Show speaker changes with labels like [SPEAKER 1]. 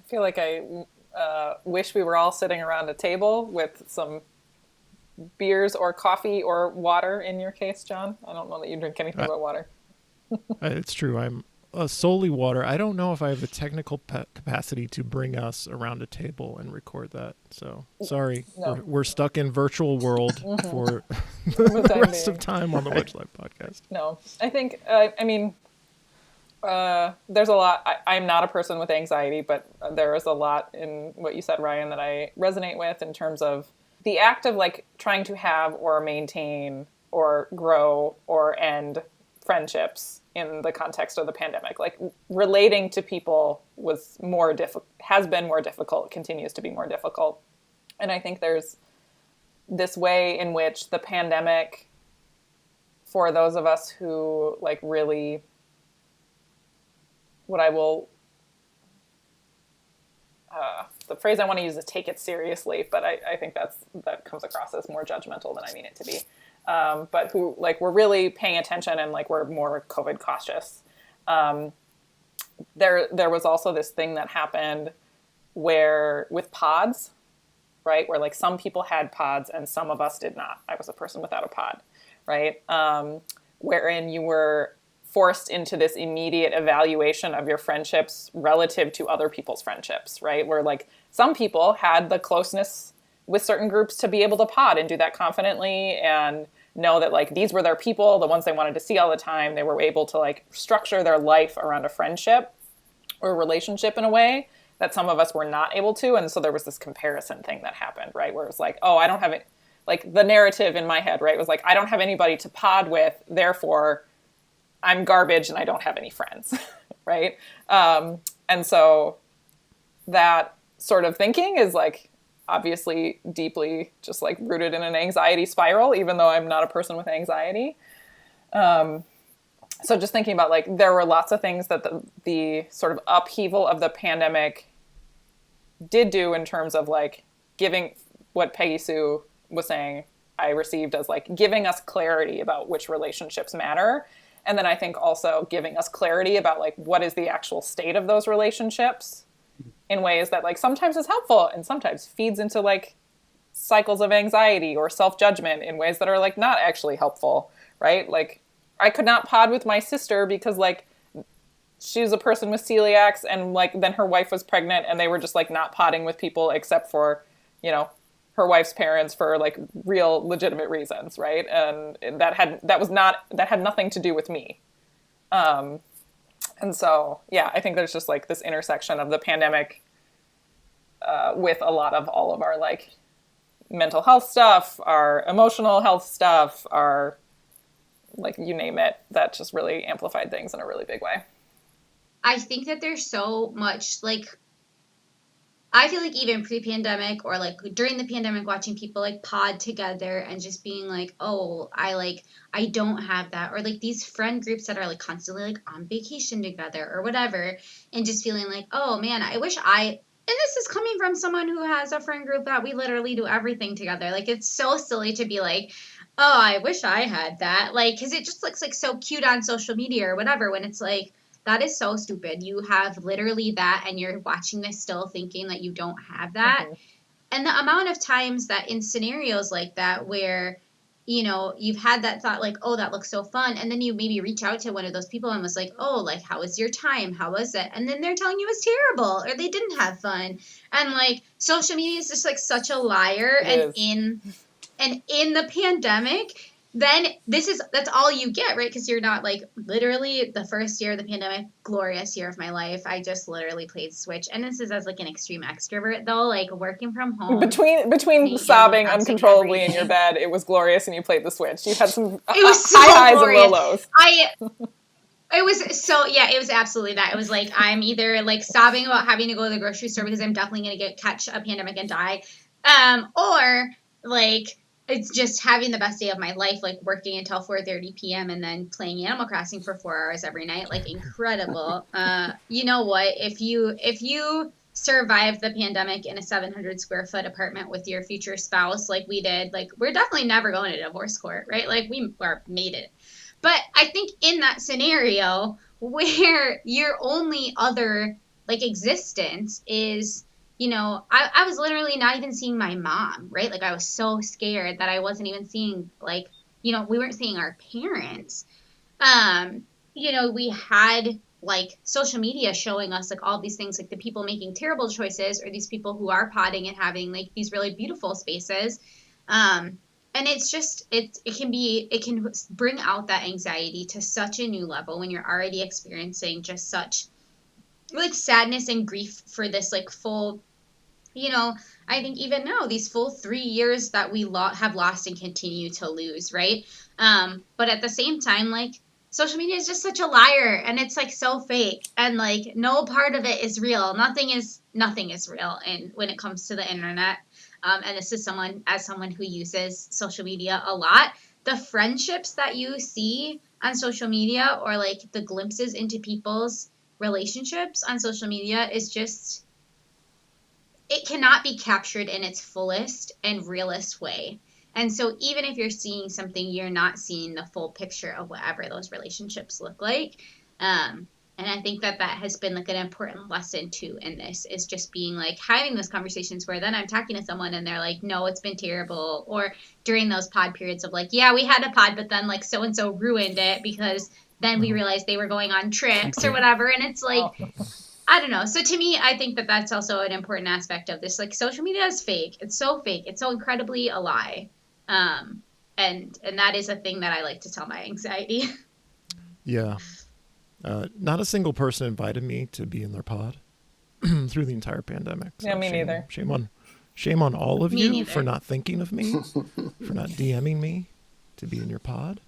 [SPEAKER 1] feel like I wish we were all sitting around a table with some beers or coffee or water in your case, John. I don't know that you drink anything but water.
[SPEAKER 2] It's true. I'm solely water. I don't know if I have the technical capacity to bring us around a table and record that. So sorry,
[SPEAKER 1] No.
[SPEAKER 2] we're stuck in virtual world for the rest of time on the Wedge Live podcast.
[SPEAKER 1] No, I think, there's a lot. I'm not a person with anxiety, but there is a lot in what you said, Ryan, that I resonate with in terms of the act of like trying to have or maintain or grow or end friendships in the context of the pandemic. Like relating to people has been more difficult, continues to be more difficult. And I think there's this way in which the pandemic, for those of us who like really, the phrase I want to use is take it seriously, but I think that comes across as more judgmental than I mean it to be. But who like we're really paying attention and like we're more COVID cautious. There was also this thing that happened where with pods, right? Where like some people had pods and some of us did not. I was a person without a pod, right? Wherein you were forced into this immediate evaluation of your friendships relative to other people's friendships, right? Where like some people had the closeness with certain groups to be able to pod and do that confidently and know that like these were their people, the ones they wanted to see all the time. They were able to like structure their life around a friendship or relationship in a way that some of us were not able to. And so there was this comparison thing that happened, right? Where it was like, oh, I don't have it. Like the narrative in my head, right, was like, I don't have anybody to pod with, therefore I'm garbage and I don't have any friends, right? And so that sort of thinking is like obviously deeply just like rooted in an anxiety spiral, even though I'm not a person with anxiety. So just thinking about like, there were lots of things that the sort of upheaval of the pandemic did do in terms of like giving what Peggy Sue was saying, I received as like giving us clarity about which relationships matter. And then I think also giving us clarity about like what is the actual state of those relationships in ways that like sometimes is helpful and sometimes feeds into like cycles of anxiety or self-judgment in ways that are like not actually helpful, right? Like I could not pod with my sister because like she was a person with celiacs and like then her wife was pregnant and they were just like not podding with people except for, you know, her wife's parents for like real legitimate reasons, right? And that had nothing to do with me. And so, yeah, I think there's just like this intersection of the pandemic with a lot of all of our like mental health stuff, our emotional health stuff, our like you name it, that just really amplified things in a really big way.
[SPEAKER 3] I think that there's so much like, I feel like even pre-pandemic or like during the pandemic, watching people like pod together and just being like, oh, I don't have that. Or like these friend groups that are like constantly like on vacation together or whatever. And just feeling like, oh man, and this is coming from someone who has a friend group that we literally do everything together. Like it's so silly to be like, oh, I wish I had that. Like, cause it just looks like so cute on social media or whatever when it's like, that is so stupid. You have literally that and you're watching this still thinking that you don't have that. Mm-hmm. And the amount of times that in scenarios like that where, you know, you've had that thought like, oh, that looks so fun. And then you maybe reach out to one of those people and was like, oh, like, how was your time? How was it? And then they're telling you it's terrible or they didn't have fun. And like social media is just like such a liar. And in the pandemic, then that's all you get, right? Because you're not like literally the first year of the pandemic, glorious year of my life. I just literally played Switch. And this is as like an extreme extrovert though, like working from home.
[SPEAKER 1] Between sobbing uncontrollably in your bed, it was glorious and you played the Switch. You had some
[SPEAKER 3] it was so
[SPEAKER 1] high highs
[SPEAKER 3] glorious.
[SPEAKER 1] And low lows.
[SPEAKER 3] It was absolutely that. It was like, I'm either like sobbing about having to go to the grocery store because I'm definitely going to catch a pandemic and die. Or like, it's just having the best day of my life, like working until 4:30 p.m. and then playing Animal Crossing for 4 hours every night. Like incredible. You know what? If you survive the pandemic in a 700 square foot apartment with your future spouse, like we did, like we're definitely never going to divorce court, right? Like we made it. But I think in that scenario where your only other like existence is, you know, I was literally not even seeing my mom, right? Like I was so scared that I wasn't even seeing, like, you know, we weren't seeing our parents. um you know, we had like social media showing us like all these things, like the people making terrible choices or these people who are potting and having like these really beautiful spaces. And it's just it can bring out that anxiety to such a new level when you're already experiencing just such like sadness and grief for this like full, you know, I think even now, these full 3 years that we have lost and continue to lose, right? But at the same time, like, social media is just such a liar, and it's like so fake, and like no part of it is real. Nothing is real, and when it comes to the internet, and this is someone who uses social media a lot, the friendships that you see on social media or like the glimpses into people's relationships on social media is just, it cannot be captured in its fullest and realest way. And so even if you're seeing something, you're not seeing the full picture of whatever those relationships look like. And I think that has been like an important lesson too in this, is just being like having those conversations where then I'm talking to someone and they're like, no, it's been terrible. Or during those pod periods of like, yeah, we had a pod, but then like so and so ruined it because then we realized they were going on trips or whatever. And it's like, I don't know. So to me, I think that that's also an important aspect of this. Like social media is fake. It's so fake. It's so incredibly a lie. And that is a thing that I like to tell my anxiety.
[SPEAKER 2] Yeah. Not a single person invited me to be in their pod through the entire pandemic. So
[SPEAKER 1] yeah, me neither.
[SPEAKER 2] Shame on all of
[SPEAKER 3] Me
[SPEAKER 2] you
[SPEAKER 3] neither.
[SPEAKER 2] for not thinking of me, for not DMing me to be in your pod.